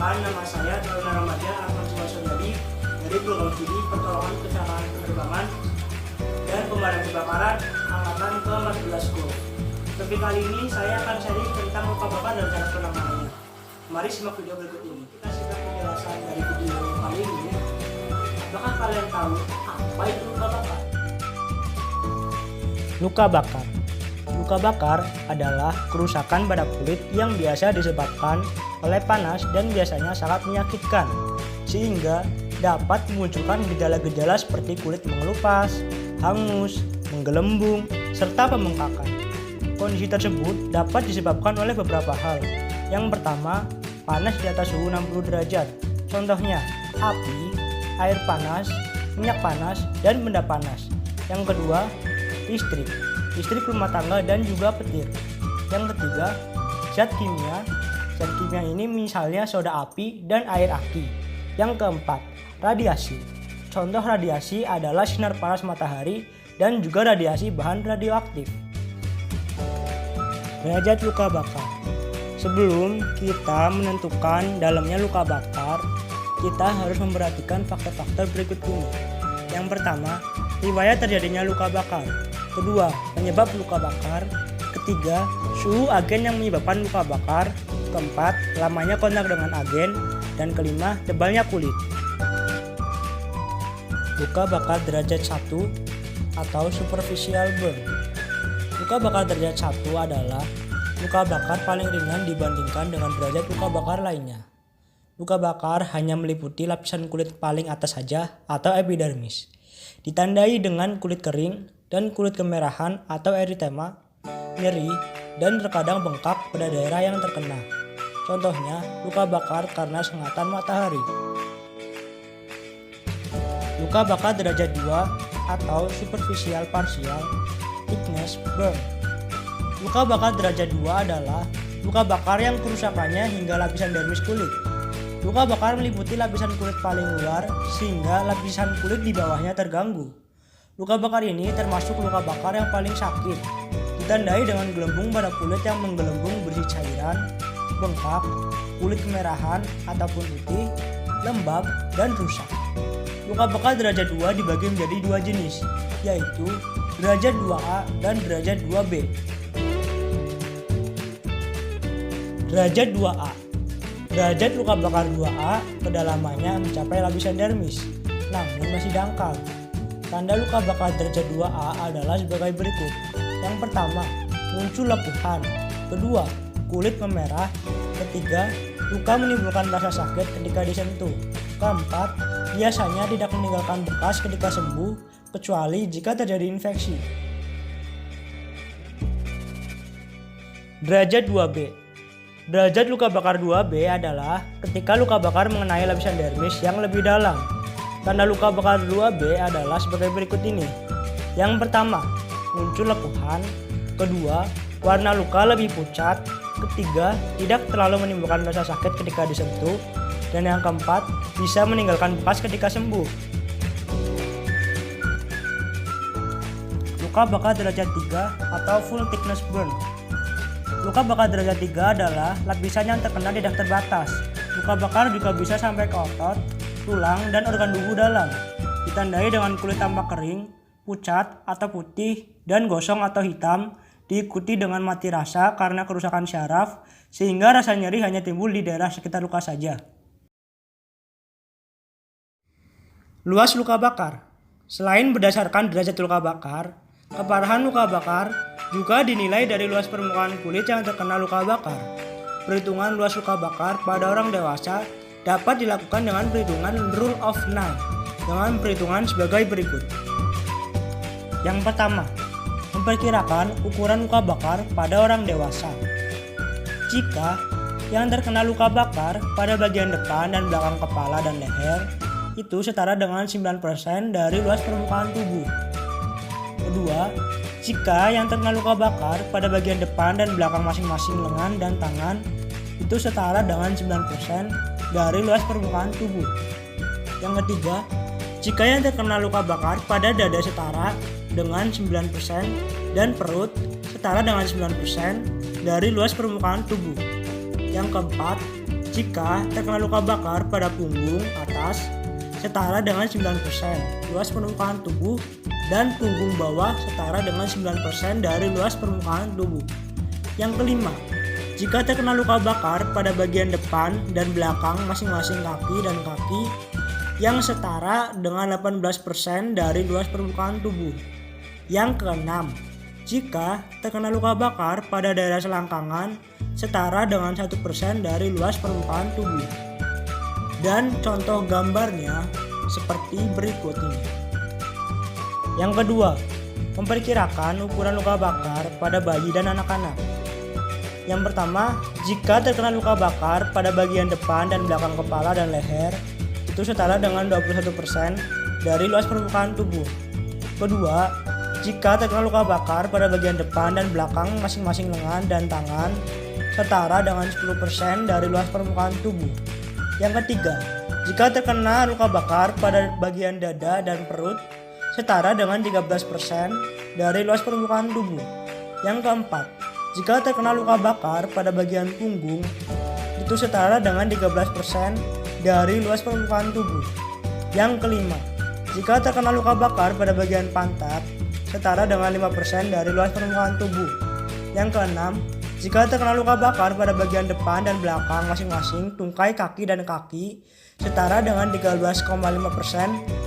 Perkenalkan, nama saya Taruna Ramadan Ahmad Suwasoyadi dari Program Studi Pertolongan Kecelakaan Penerbangan dan Pemadam Kebakaran Angkatan ke-14 School. Topik kali ini saya akan sharing tentang luka bakar dan cara penanganannya. Mari simak video berikut ini. Kita simak penjelasan dari video kali ini. Apakah kalian tahu apa itu luka bakar? Luka bakar. Luka bakar adalah kerusakan pada kulit yang biasa disebabkan oleh panas dan biasanya sangat menyakitkan, sehingga dapat memunculkan gejala-gejala seperti kulit mengelupas, hangus, menggelembung, serta pembengkakan. Kondisi tersebut dapat disebabkan oleh beberapa hal. Yang pertama, panas di atas suhu 60 derajat. Contohnya, api, air panas, minyak panas, dan benda panas. Yang kedua, listrik rumah tangga dan juga petir. Yang ketiga, zat kimia. Zat kimia ini misalnya soda api dan air aki. Yang keempat, radiasi. Contoh radiasi adalah sinar panas matahari dan juga radiasi bahan radioaktif. Derajat luka bakar. Sebelum kita menentukan dalamnya luka bakar, kita harus memperhatikan faktor-faktor berikut ini. Yang pertama, riwayat terjadinya luka bakar. Kedua, penyebab luka bakar. Ketiga, suhu agen yang menyebabkan luka bakar. Keempat, lamanya kontak dengan agen. Dan kelima, tebalnya kulit. Luka bakar derajat 1 atau superficial burn. Luka bakar derajat 1 adalah luka bakar paling ringan dibandingkan dengan derajat luka bakar lainnya. Luka bakar hanya meliputi lapisan kulit paling atas saja atau epidermis. Ditandai dengan kulit kering dan kulit kemerahan atau eritema, nyeri, dan terkadang bengkak pada daerah yang terkena. Contohnya, luka bakar karena sengatan matahari. Luka bakar derajat 2 atau superficial partial thickness burn. Luka bakar derajat 2 adalah luka bakar yang kerusakannya hingga lapisan dermis kulit. Luka bakar meliputi lapisan kulit paling luar sehingga lapisan kulit di bawahnya terganggu. Luka bakar ini termasuk luka bakar yang paling sakit. Ditandai dengan gelembung pada kulit yang menggelembung berisi cairan, bengkak, kulit kemerahan ataupun putih, lembab, dan rusak. Luka bakar derajat 2 dibagi menjadi dua jenis, yaitu derajat 2A dan derajat 2B. Derajat 2A. Derajat luka bakar 2A kedalamannya mencapai lapisan dermis, namun masih dangkal. Tanda luka bakar derajat 2A adalah sebagai berikut. Yang pertama, muncul lekuhan. Kedua, kulit memerah. Ketiga, luka menimbulkan rasa sakit ketika disentuh. Keempat, biasanya tidak meninggalkan bekas ketika sembuh, kecuali jika terjadi infeksi. Derajat 2B. Derajat luka bakar 2B adalah ketika luka bakar mengenai lapisan dermis yang lebih dalam. Tanda luka bakar 2B adalah sebagai berikut ini. Yang pertama, muncul lekuhan. Kedua, warna luka lebih pucat. Ketiga, tidak terlalu menimbulkan rasa sakit ketika disentuh. Dan yang keempat, bisa meninggalkan bekas ketika sembuh. Luka bakar derajat 3 atau full thickness burn. Luka bakar derajat 3 adalah lapisan yang terkena tidak terbatas. Luka bakar juga bisa sampai ke otot, tulang, dan organ tubuh dalam. Ditandai dengan kulit tampak kering, pucat atau putih, dan gosong atau hitam, diikuti dengan mati rasa karena kerusakan syaraf, sehingga rasa nyeri hanya timbul di daerah sekitar luka saja. Luas luka bakar. Selain berdasarkan derajat luka bakar, keparahan luka bakar juga dinilai dari luas permukaan kulit yang terkena luka bakar. Perhitungan luas luka bakar pada orang dewasa dapat dilakukan dengan perhitungan rule of 9 dengan perhitungan sebagai berikut. Yang pertama, memperkirakan ukuran luka bakar pada orang dewasa. Jika yang terkena luka bakar pada bagian depan dan belakang kepala dan leher itu setara dengan 9% dari luas permukaan tubuh. Kedua, jika yang terkena luka bakar pada bagian depan dan belakang masing-masing lengan dan tangan itu setara dengan 9% dari luas permukaan tubuh. Yang ketiga, jika yang terkena luka bakar pada dada setara dengan 9% dan perut setara dengan 9% dari luas permukaan tubuh. Yang keempat, jika terkena luka bakar pada punggung atas setara dengan 9% luas permukaan tubuh dan punggung bawah setara dengan 9% dari luas permukaan tubuh. Yang kelima, jika terkena luka bakar pada bagian depan dan belakang masing-masing kaki dan kaki yang setara dengan 18% dari luas permukaan tubuh. Yang keenam, jika terkena luka bakar pada daerah selangkangan setara dengan 1% dari luas permukaan tubuh. Dan contoh gambarnya seperti berikut ini. Yang kedua, memperkirakan ukuran luka bakar pada bayi dan anak-anak. Yang pertama, jika terkena luka bakar pada bagian depan dan belakang kepala dan leher, itu setara dengan 21% dari luas permukaan tubuh. Kedua, jika terkena luka bakar pada bagian depan dan belakang masing-masing lengan dan tangan, setara dengan 10% dari luas permukaan tubuh. Yang ketiga, jika terkena luka bakar pada bagian dada dan perut, setara dengan 13% dari luas permukaan tubuh. Yang keempat, jika terkena luka bakar pada bagian punggung, itu setara dengan 13% dari luas permukaan tubuh. Yang kelima, jika terkena luka bakar pada bagian pantat, setara dengan 5% dari luas permukaan tubuh. Yang keenam, jika terkena luka bakar pada bagian depan dan belakang masing-masing tungkai kaki dan kaki, setara dengan 13,5%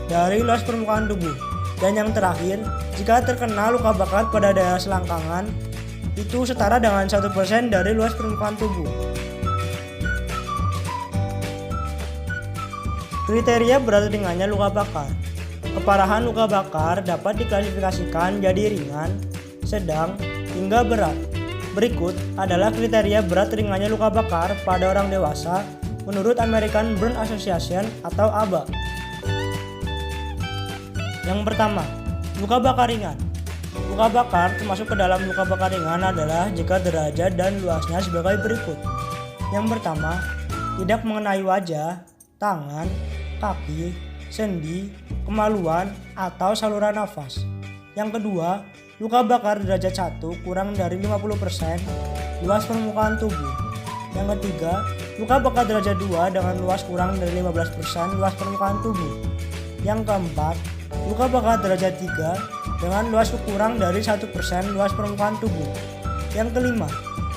dari luas permukaan tubuh. Dan yang terakhir, jika terkena luka bakar pada daerah selangkangan, itu setara dengan 1% dari luas permukaan tubuh. Kriteria berat ringannya luka bakar. Keparahan luka bakar dapat diklasifikasikan jadi ringan, sedang, hingga berat. Berikut adalah kriteria berat ringannya luka bakar pada orang dewasa menurut American Burn Association atau ABA. Yang pertama, luka bakar ringan. Luka bakar termasuk ke dalam luka bakar ringan adalah jika derajat dan luasnya sebagai berikut. Yang pertama, tidak mengenai wajah, tangan, kaki, sendi, kemaluan, atau saluran nafas. Yang kedua, luka bakar derajat 1 kurang dari 50% luas permukaan tubuh. Yang ketiga, luka bakar derajat 2 dengan luas kurang dari 15% luas permukaan tubuh. Yang keempat, luka bakar derajat 3 dengan luas kurang dari 1% luas permukaan tubuh. Yang kelima,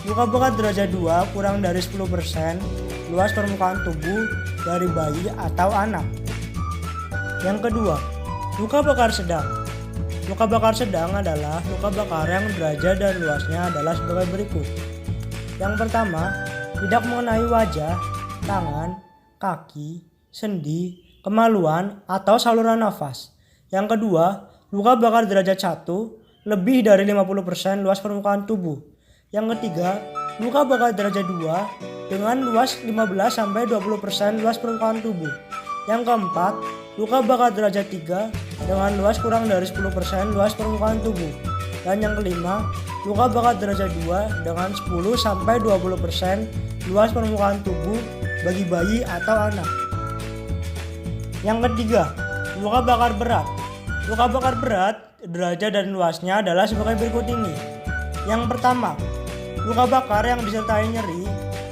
luka bakar derajat 2 kurang dari 10% luas permukaan tubuh dari bayi atau anak. Yang kedua, luka bakar sedang. Luka bakar sedang adalah luka bakar yang derajat dan luasnya adalah sebagai berikut. Yang pertama, tidak mengenai wajah, tangan, kaki, sendi, kemaluan, atau saluran nafas. Yang kedua, luka bakar derajat 1 lebih dari 50% luas permukaan tubuh. Yang ketiga, luka bakar derajat 2 dengan luas 15-20% luas permukaan tubuh. Yang keempat, luka bakar derajat 3 dengan luas kurang dari 10% luas permukaan tubuh. Dan yang kelima, luka bakar derajat 2 dengan 10-20% luas permukaan tubuh bagi bayi atau anak. Yang ketiga, luka bakar berat. Luka bakar berat, derajat dan luasnya adalah sebagai berikut ini. Yang pertama, luka bakar yang disertai nyeri,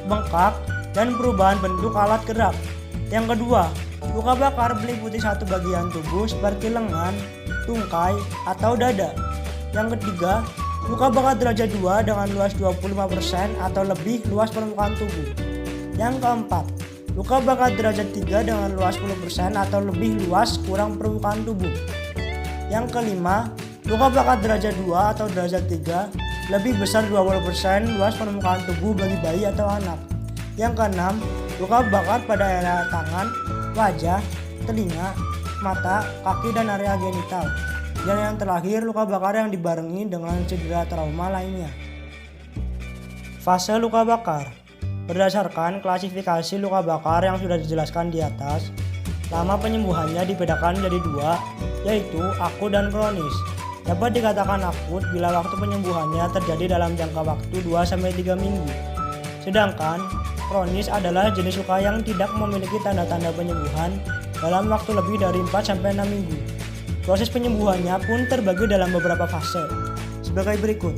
bengkak, dan perubahan bentuk alat gerak. Yang kedua, luka bakar meliputi satu bagian tubuh seperti lengan, tungkai, atau dada. Yang ketiga, luka bakar derajat 2 dengan luas 25% atau lebih luas permukaan tubuh. Yang keempat, luka bakar derajat 3 dengan luas 10% atau lebih luas kurang permukaan tubuh. Yang kelima, luka bakar derajat 2 atau derajat 3 lebih besar 20% luas permukaan tubuh bagi bayi atau anak. Yang keenam, luka bakar pada area tangan, wajah, telinga, mata, kaki, dan area genital. Dan yang terakhir, luka bakar yang dibarengi dengan cedera trauma lainnya. Fase luka bakar. Berdasarkan klasifikasi luka bakar yang sudah dijelaskan di atas, lama penyembuhannya dibedakan jadi dua, yaitu akut dan kronis. Dapat dikatakan akut bila waktu penyembuhannya terjadi dalam jangka waktu 2-3 minggu. Sedangkan kronis adalah jenis luka yang tidak memiliki tanda-tanda penyembuhan dalam waktu lebih dari 4-6 minggu. Proses penyembuhannya pun terbagi dalam beberapa fase, sebagai berikut.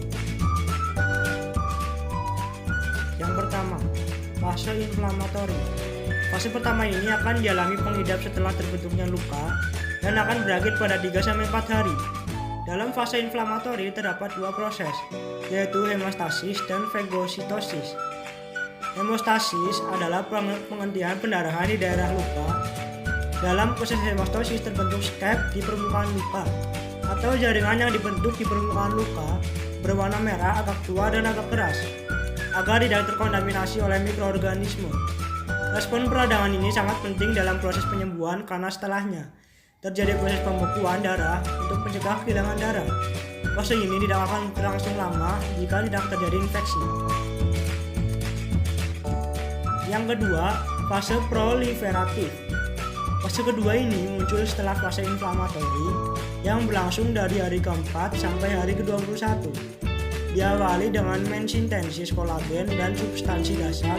Yang pertama, fase inflamatori. Fase pertama ini akan dialami pengidap setelah terbentuknya luka dan akan berakhir pada 3-4 hari. Dalam fase inflamatori terdapat dua proses, yaitu hemostasis dan fagositosis. Hemostasis adalah penghentian pendarahan di daerah luka. Dalam proses hemostasis terbentuk scab di permukaan luka atau jaringan yang dibentuk di permukaan luka berwarna merah agak tua dan agak keras agar tidak terkontaminasi oleh mikroorganisme. Respon peradangan ini sangat penting dalam proses penyembuhan karena setelahnya terjadi proses pembekuan darah untuk mencegah kehilangan darah. Fase ini tidak akan berlangsung lama jika tidak terjadi infeksi. Yang kedua, fase proliferatif. Fase kedua ini muncul setelah fase inflamatori yang berlangsung dari hari ke-4 sampai hari ke-21. Diawali dengan mensintesis kolagen dan substansi dasar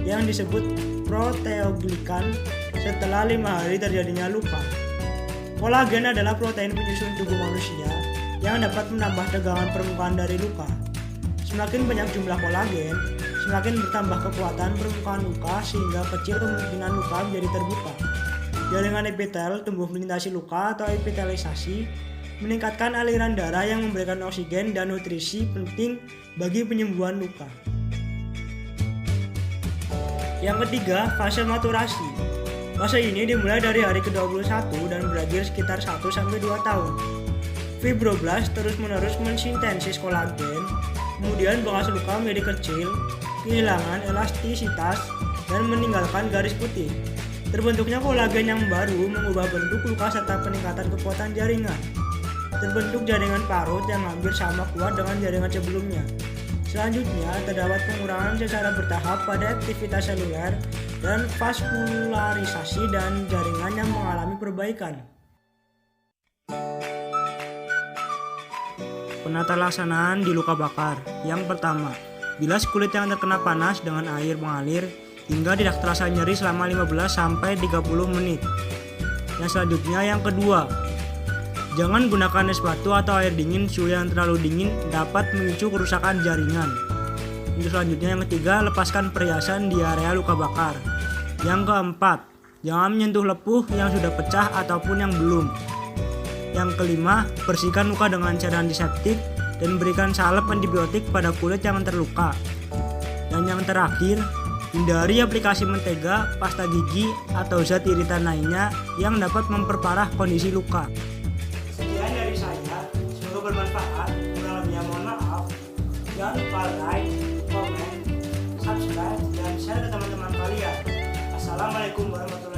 yang disebut proteoglikan setelah 5 hari terjadinya luka. Kolagen adalah protein penyusun tubuh manusia yang dapat menambah tegangan permukaan dari luka. Semakin banyak jumlah kolagen, semakin bertambah kekuatan permukaan luka sehingga kecil kemungkinan luka menjadi terbuka. Jaringan epitel tumbuh melintasi luka atau epitelisasi, meningkatkan aliran darah yang memberikan oksigen dan nutrisi penting bagi penyembuhan luka. Yang ketiga, fase maturasi. Fase ini dimulai dari hari ke-21 dan berakhir sekitar 1-2 tahun. Fibroblast terus-menerus mensintesis kolagen, kemudian bekas luka menjadi kecil, kehilangan elastisitas, dan meninggalkan garis putih. Terbentuknya kolagen yang baru mengubah bentuk luka serta peningkatan kekuatan jaringan. Terbentuk jaringan parut yang hampir sama kuat dengan jaringan sebelumnya. Selanjutnya, terdapat pengurangan secara bertahap pada aktivitas seluler dan vaskularisasi dan jaringan yang mengalami perbaikan. Penata laksanaan di luka bakar. Yang pertama, bilas kulit yang terkena panas dengan air mengalir hingga tidak terasa nyeri selama 15-30 menit. Yang selanjutnya, yang kedua, jangan gunakan es batu atau air dingin. Suhu yang terlalu dingin dapat memicu kerusakan jaringan. Untuk selanjutnya, yang ketiga, lepaskan perhiasan di area luka bakar. Yang keempat, jangan menyentuh lepuh yang sudah pecah ataupun yang belum. Yang kelima, bersihkan luka dengan cairan antiseptik dan berikan salep antibiotik pada kulit yang terluka. Dan yang terakhir, hindari aplikasi mentega, pasta gigi, atau zat iritan lainnya yang dapat memperparah kondisi luka. Sekian dari saya, semoga bermanfaat. Kurang lebihnya mohon maaf. Jangan lupa like, comment, subscribe, dan share ke teman-teman kalian. Assalamualaikum warahmatullahi wabarakatuh.